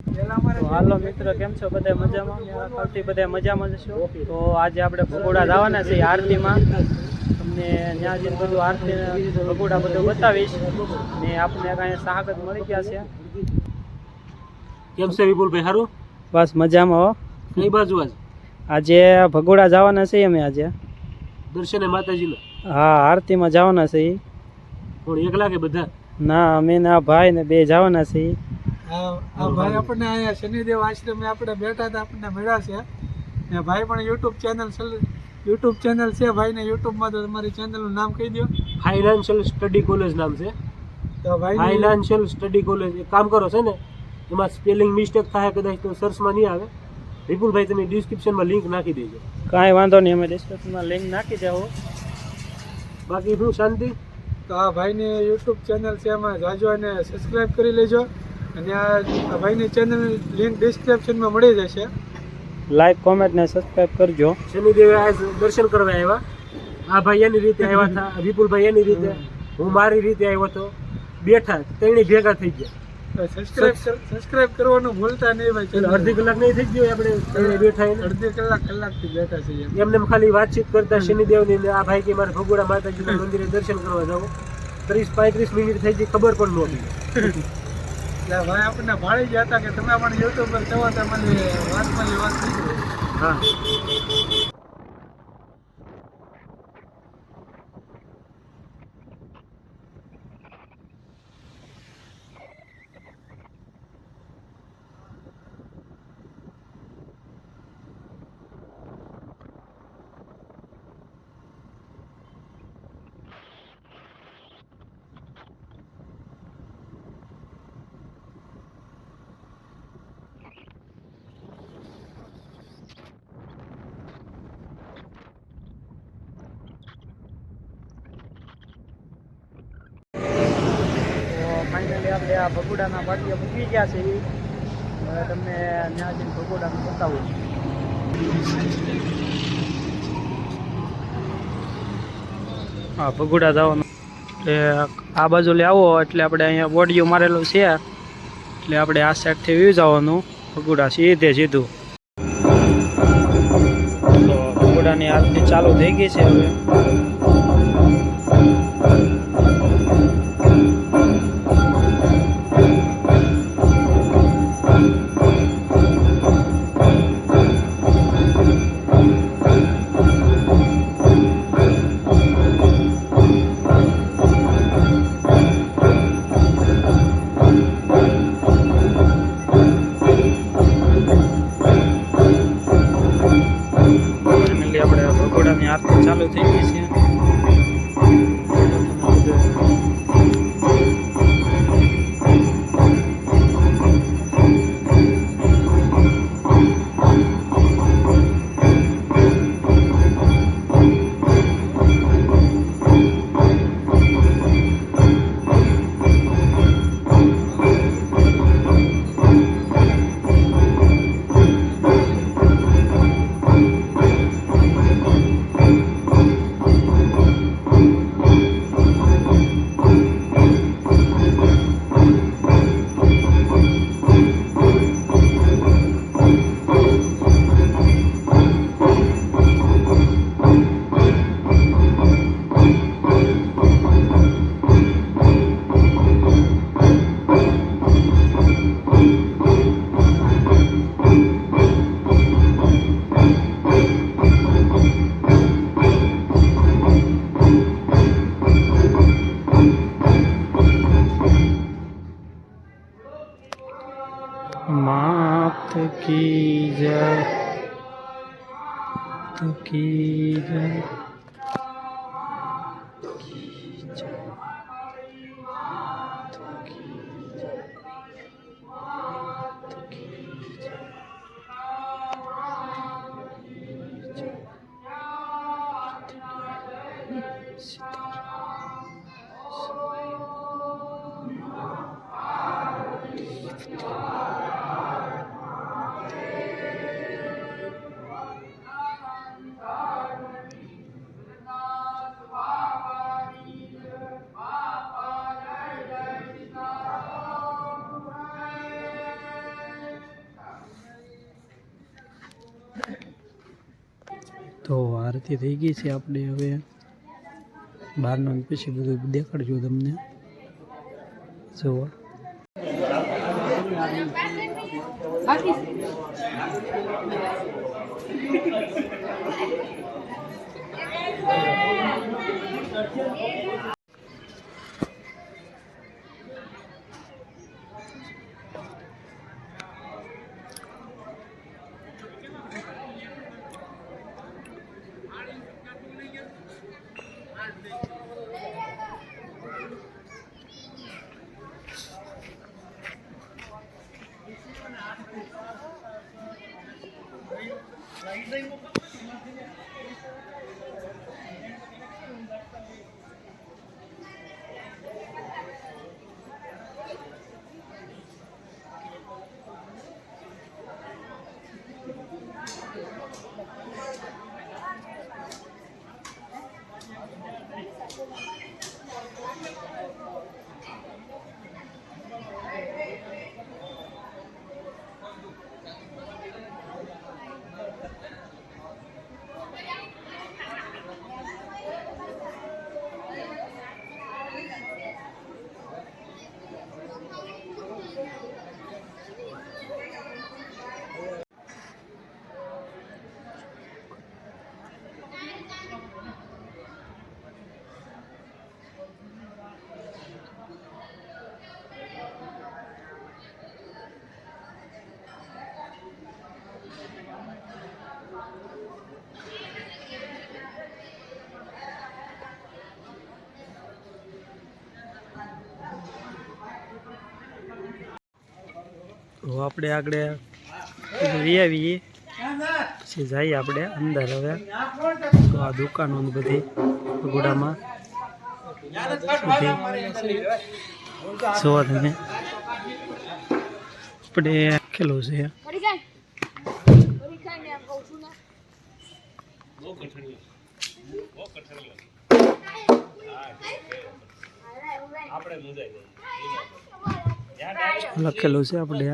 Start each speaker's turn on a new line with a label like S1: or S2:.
S1: તો હાલો મિત્રો, કેમ છો બધા? મજામાં? આવતી બધા મજામાં જ છો? તો આજે આપણે ભગોડા જવાના છે આરતીમાં. તમને ત્યાં જઈને બધું આરતી ભગોડા બધું બતાવીશ ને આપણે કાંઈ સહાગત મળી ગયા છે.
S2: કેમ છે વિપુલભાઈ? સારું?
S1: બસ મજામાં હો.
S2: કઈ બાજુ
S1: આજે ભગોડા જવાના છે અમે આજે
S2: દર્શને માતાજીના?
S1: હા, આરતીમાં જવાના છે.
S2: પણ એકલા કે બધા?
S1: ના, અમે ના ભાઈ ને બે જવાના છે.
S3: આ ભાઈ આપણને અહીંયા શનિદેવ આશ્રમે આપણે બેઠા હતા, આપણને મળ્યા છે ને ભાઈ પણ યુટ્યુબ ચેનલ છે ભાઈને. યુટ્યુબમાં તો તમારી ચેનલનું નામ કહી દો.
S2: ફાઇનાન્શિયલ સ્ટડી કોલેજ નામ છે.
S3: તો ભાઈ
S2: ફાઇનાન્શિયલ સ્ટડી કોલેજ. એક કામ કરો છે ને, એમાં સ્પેલિંગ મિસ્ટેક થાય કદાચ તો સર્ચમાં નહીં આવે. વિપુલભાઈ તમે ડિસ્ક્રિપ્શનમાં લિંક નાખી દેજો.
S1: કાંઈ વાંધો નહીં, અમે ડિસ્ક્રિપ્શનમાં લિંક નાખી દેવો.
S2: બાકી શું શાંતિ?
S3: તો આ ભાઈની યુટ્યુબ ચેનલ છે, એમાં જાજો અને સબસ્ક્રાઈબ કરી લેજો. અને આ ભાઈની ચેનલ લિંક ડિસ્ક્રિપ્શનમાં મળી જશે.
S1: લાઈક, કોમેન્ટ ને સબસ્ક્રાઈબ કરજો.
S2: શનિદેવે આજ દર્શન કરવા આવ્યા. આ ભાઈ એની રીતે આવ્યા હતા, વિપુલભાઈ એની રીતે, હું મારી રીતે આવ્યો હતો. બેઠા ત્રણેય ભેગા થઈ ગયા.
S3: સબસ્ક્રાઈબ કરવાનું ભૂલતા નહીં ભાઈ.
S2: અડધી કલાક નહીં થઈ ગયો આપણે ત્રણેય બેઠા એને?
S3: અડધી કલાકથી બેઠા છીએ.
S2: એમને ખાલી વાતચીત કરતા શનિદેવની ને આ ભાઈ કે મારે ભગોડા માતાજીના મંદિરે દર્શન કરવા જાવ. 30-35 મિનિટ થઈ ગઈ, ખબર પણ નહોતી.
S3: એટલે ભાઈ આપણને ભાળી ગયા હતા કે તમે પણ યુટ્યુબ પર છો, તમારી વાતમાં વાત થઈ.
S2: હા,
S1: ફાઇનલી આપણે આ ભગોડાના પાટિયા મૂકી ગયા છે. હવે તમને ત્યાં જઈને ભગોડાનું બતાવું. હા, ભગોડા જવાનું એટલે આ બાજુ લે આવો એટલે આપણે અહીંયા બોડિયું મારેલું છે, એટલે આપણે આ સાઈડથી વ્યૂ જવાનું. ભગોડા સીધું. તો ભગોડાની આરતી ચાલુ થઈ ગઈ છે હવે. આપણે ભગોડાની આરતી ચાલુ થઈ ગઈ છે. मात की जय, की जय। તો આરતી થઈ ગઈ છે, આપણે હવે બહારનો પછી બધું દેખાડજો તમને. જુઓ તો આપણે આગળ આવીએ પછી જઈએ આપણે અંદર. હવે તો આ દુકાનો બધી ભગોડામાં જોવા તમે આપણે ખેલો છે. લખેલું છે આપણે